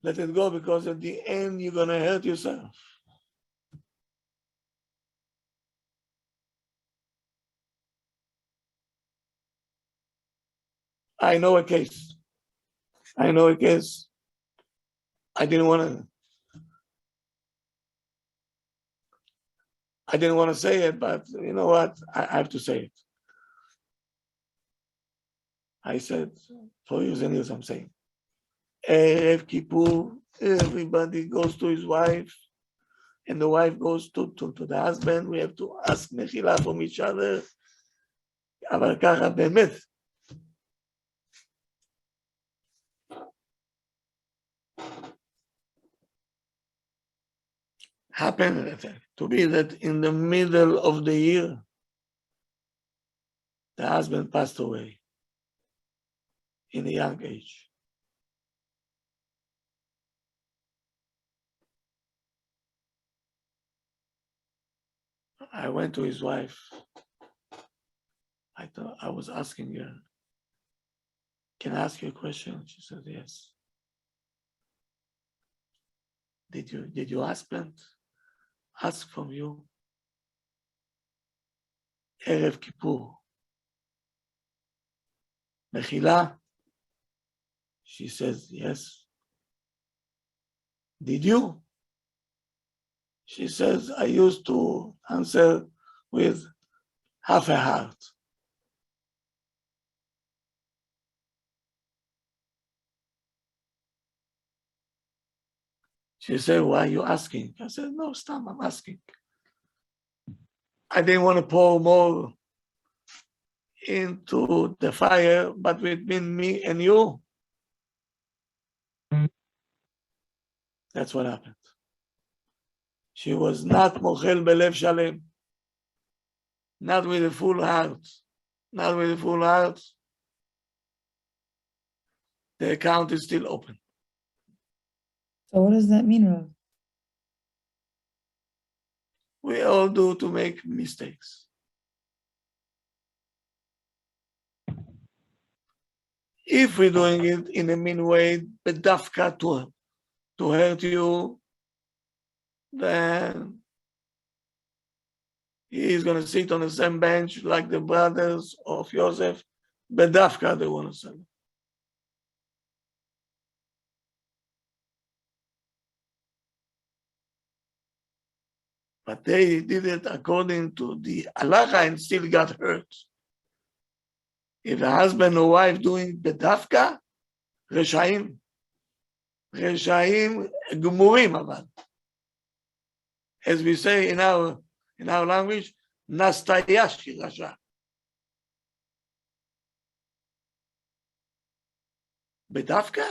Let it go, because at the end you're gonna hurt yourself. I know a case. I didn't want to say it, but you know what? I have to say it. I said, for years and years I'm saying, Erev Kippur, everybody goes to his wife, and the wife goes to the husband. We have to ask mechila from each other. אבל ככה באמת. Happened to be that in the middle of the year, the husband passed away in a young age. I went to his wife. I was asking her, can I ask you a question? She said, yes. Did your husband ask from you Erev Kippur Mechila? She says, yes. Did you? She says, I used to answer with half a heart. She said, why are you asking? I said, no, stop, I'm asking. I didn't want to pour more into the fire, but between me and you, that's what happened. She was not mochel belev shalem, not with a full heart, not with a full heart. the account is still open. So what does that mean, Rav? We all do to make mistakes. If we're doing it in a mean way, bedafka to hurt you, then he is going to sit on the same bench like the brothers of Joseph. Bedafka, they want to say. But they did it according to the halacha and still got hurt. If the husband or wife doing bedafka, reshaim gumurim aval. As we say in our language, nastayashi rasha. Bedafka?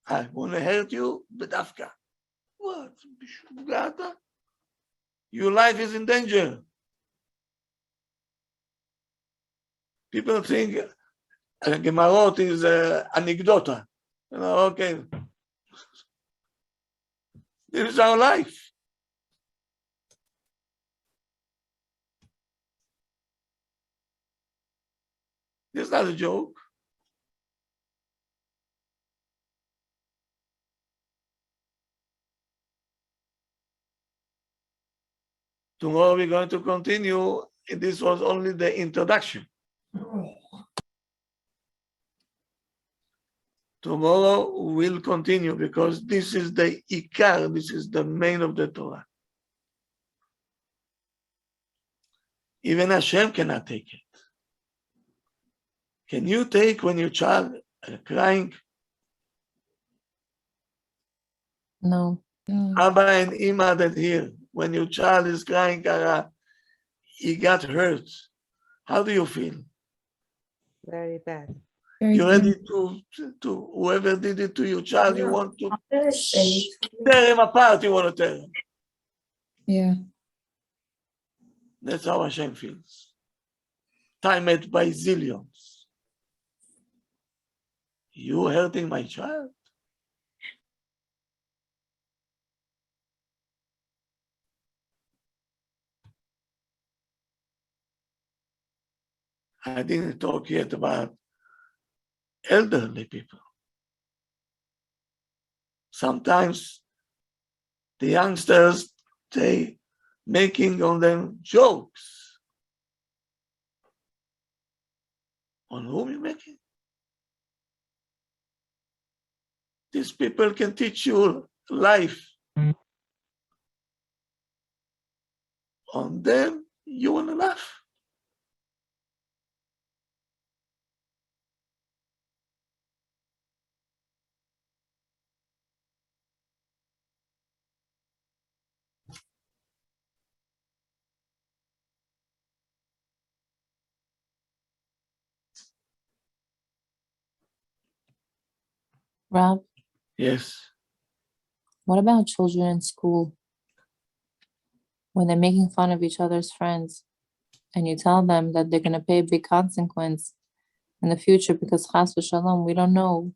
I want to hurt you, bedafka. What? Your life is in danger. People think Gemarot is anecdota. You know, okay. This is our life. This is not a joke. Tomorrow we're going to continue. This was only the introduction. Tomorrow we'll continue because this is the Igal, this is the main of the Torah. Even Hashem cannot take it. Can you take when your child is crying? No. No. Abba and Ima that here, when your child is crying, he got hurt. How do you feel? Very bad. Very You good. ready to whoever did it to your child, you want to tear him apart, you want to tear him. Yeah. That's how Hashem feels. Time it by zillions. You hurting my child? I didn't talk yet about elderly people. Sometimes the youngsters, they making on them jokes. On whom you making? These people can teach you life. On them, you want to laugh. Rob, Yes. what about children in school? When they're making fun of each other's friends and you tell them that they're going to pay a big consequence in the future because chas v'shalom, we don't know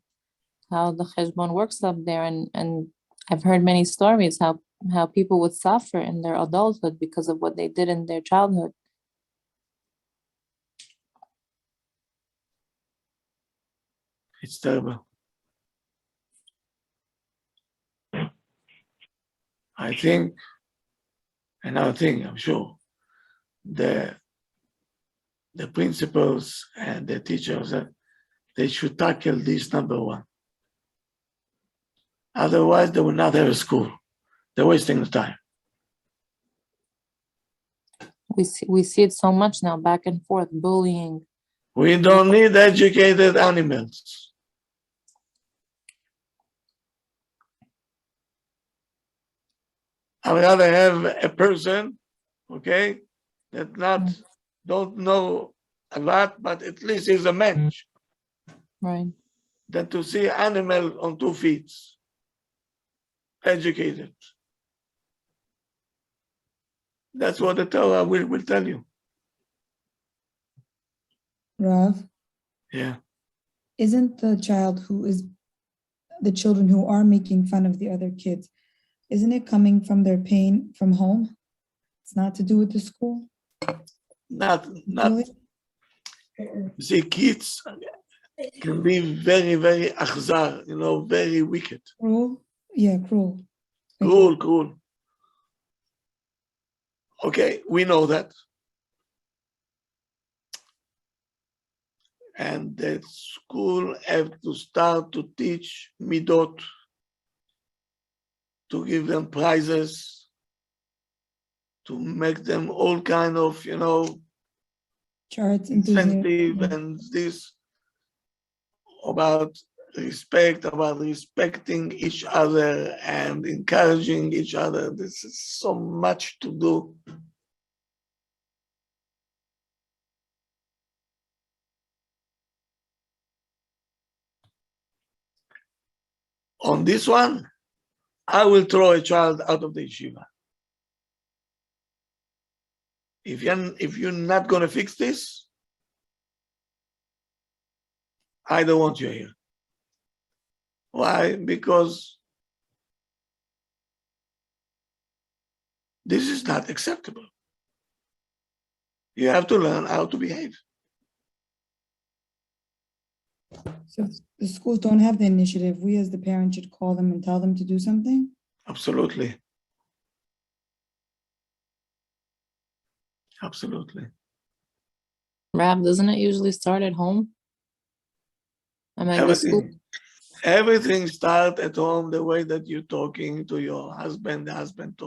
how the cheshbon works up there. And I've heard many stories how people would suffer in their adulthood because of what they did in their childhood. It's terrible. I think, another thing, I'm sure, the principals and the teachers, they should tackle this number one. Otherwise, they will not have a school. They're wasting the time. We see it so much now, back and forth, bullying. We don't need educated animals. I'd rather have a person, okay, that don't know a lot, but at least is a man, Right. than to see animal on 2 feet, educated. That's what the Torah will tell you. Rav, Yeah. isn't the child who is the children who are making fun of the other kids, isn't it coming from their pain from home? It's not to do with the school? Not, Really? see, kids can be very, very achzar, very wicked, Cruel? Yeah, cruel. cruel, cruel. Okay, we know that. And the school have to start to teach midot, to give them prizes, to make them all kind of, Charts, enthusiasm. incentive and this about respect, about respecting each other and encouraging each other. This is so much to do. On this one, I will throw a child out of the yeshiva. If you're not going to fix this, I don't want you here. Why? Because this is not acceptable. You have to learn how to behave. So the schools don't have the initiative. We as the parents should call them and tell them to do something? Absolutely. Absolutely. Rab, doesn't it usually start at home? I mean, the school. Everything starts at home the way that you're talking to your husband, the husband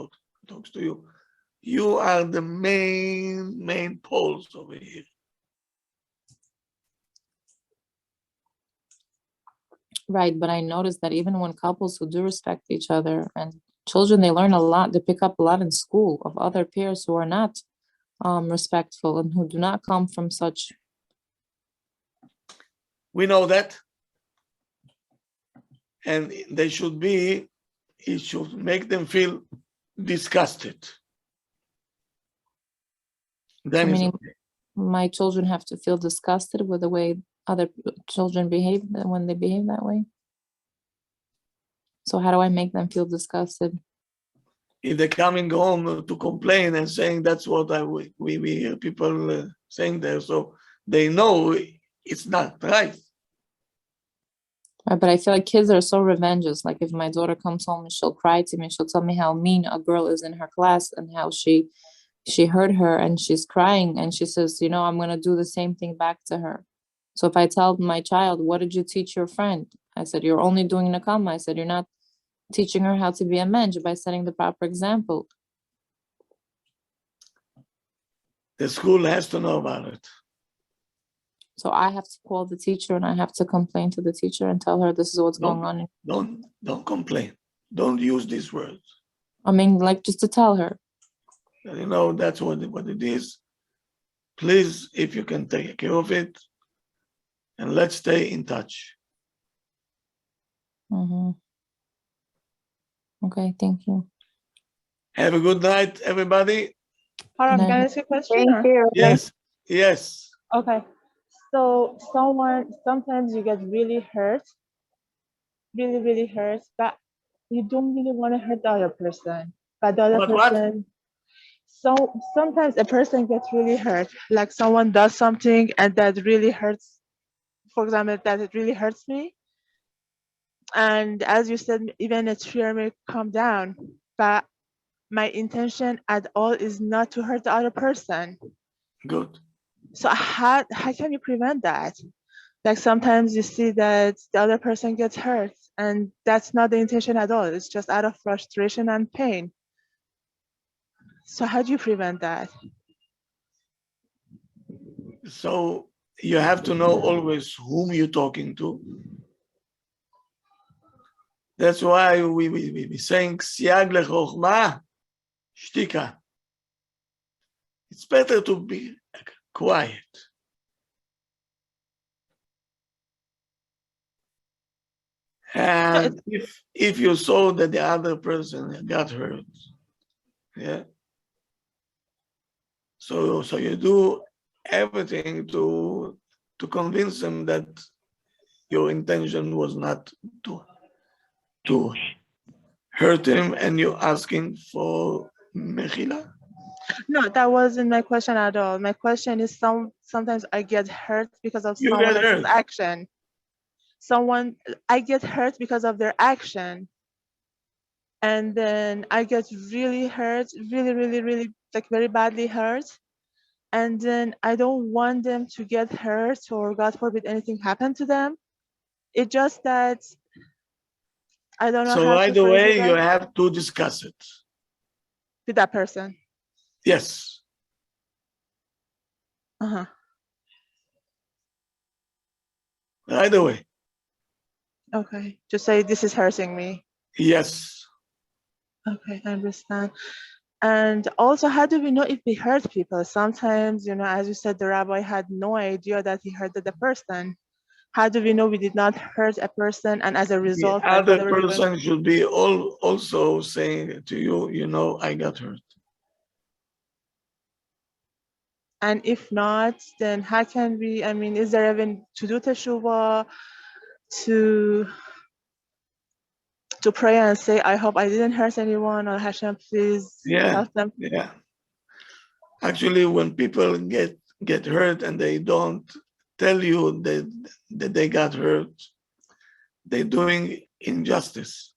talks to you. You are the main poles over here. Right, but I noticed that even when couples who do respect each other and children, they learn a lot, they pick up a lot in school of other peers who are not respectful and who do not come from such. We know that. And it should make them feel disgusted. Then it's Meaning okay. my children have to feel disgusted with the way other children behave when they behave that way. So how do I make them feel disgusted? If they're coming home to complain and saying that's what we hear people saying there, so they know it's not right. Right, but I feel like kids are so revengeous. Like if my daughter comes home and she'll cry to me, she'll tell me how mean a girl is in her class and how she hurt her and she's crying and she says, I'm going to do the same thing back to her. So if I tell my child, what did you teach your friend? I said, you're only doing nakama. I said, you're not teaching her how to be a mensch by setting the proper example. The school has to know about it. So I have to call the teacher and I have to complain to the teacher and tell her this is what's going on. Don't complain. Don't use these words. I mean, like just to tell her. That's what it is. Please, if you can take care of it, and let's stay in touch. Mm-hmm. Okay, thank you. Have a good night, everybody. Haram, Good can I night. ask you a question? Thank or- you. Yes. Okay. So sometimes you get really hurt, really, really hurt, but you don't really want to hurt the other person. But the other What? person, so sometimes a person gets really hurt, like someone does something and that really hurts. For example, that it really hurts me. And as you said, even a tear may come down, but my intention at all is not to hurt the other person. Good. So how can you prevent that? Like sometimes you see that the other person gets hurt and that's not the intention at all. It's just out of frustration and pain. So how do you prevent that? So you have to know always whom you're talking to. That's why we saying siag lechochma shtika. It's better to be quiet. And if you saw that the other person got hurt, yeah. So you do everything to convince them that your intention was not to hurt him, and you're asking for mechila? No, that wasn't my question at all. My question is sometimes I get hurt because of You someone get else's hurt. action. I get hurt because of their action. And then I get really hurt, really, like very badly hurt. And then I don't want them to get hurt or God forbid anything happen to them. It's just that I don't know So how to right phrase away, it you right have to discuss it. with that person. Yes. Uh-huh. Right away. Okay. Just say this is hurting me. Yes. Okay, I understand. And also, how do we know if we hurt people? Sometimes, as you said, the rabbi had no idea that he hurted the person. How do we know we did not hurt a person and as a The result, like other whatever we went? person should be also saying to you, I got hurt. And if not, then how can we, is there even to do teshuvah, to pray and say, I hope I didn't hurt anyone, or Hashem, please help them? Yeah. Actually, when people get hurt and they don't tell you that they got hurt, they're doing injustice.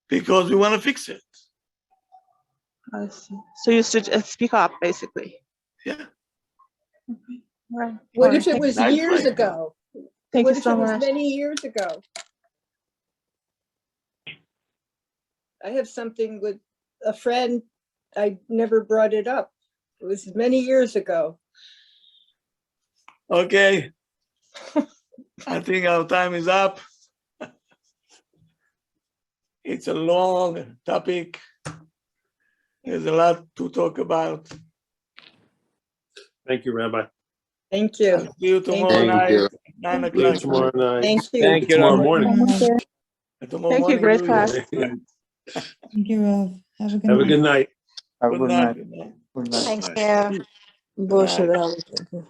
Because we want to fix it. I see. So you should speak up, basically. Yeah. Okay. Right. What All if right. it was Nice years way. ago? Thank What you if so it was much. many years ago? I have something with a friend. I never brought it up. It was many years ago. Okay. I think our time is up. It's a long topic. There's a lot to talk about. Thank you, Rabbi. Thank you. I'll see you tomorrow Thank night, you. 9 See you o'clock. tomorrow night. Thank you. Thank you, Tomorrow Rabbi. morning. Tomorrow Thank you. morning, Great New class. York. Thank you, Rav. Have a good Have a night. good night. Have a Good good night. night. Good night. Good night. Thank you. Good night. Bullshit.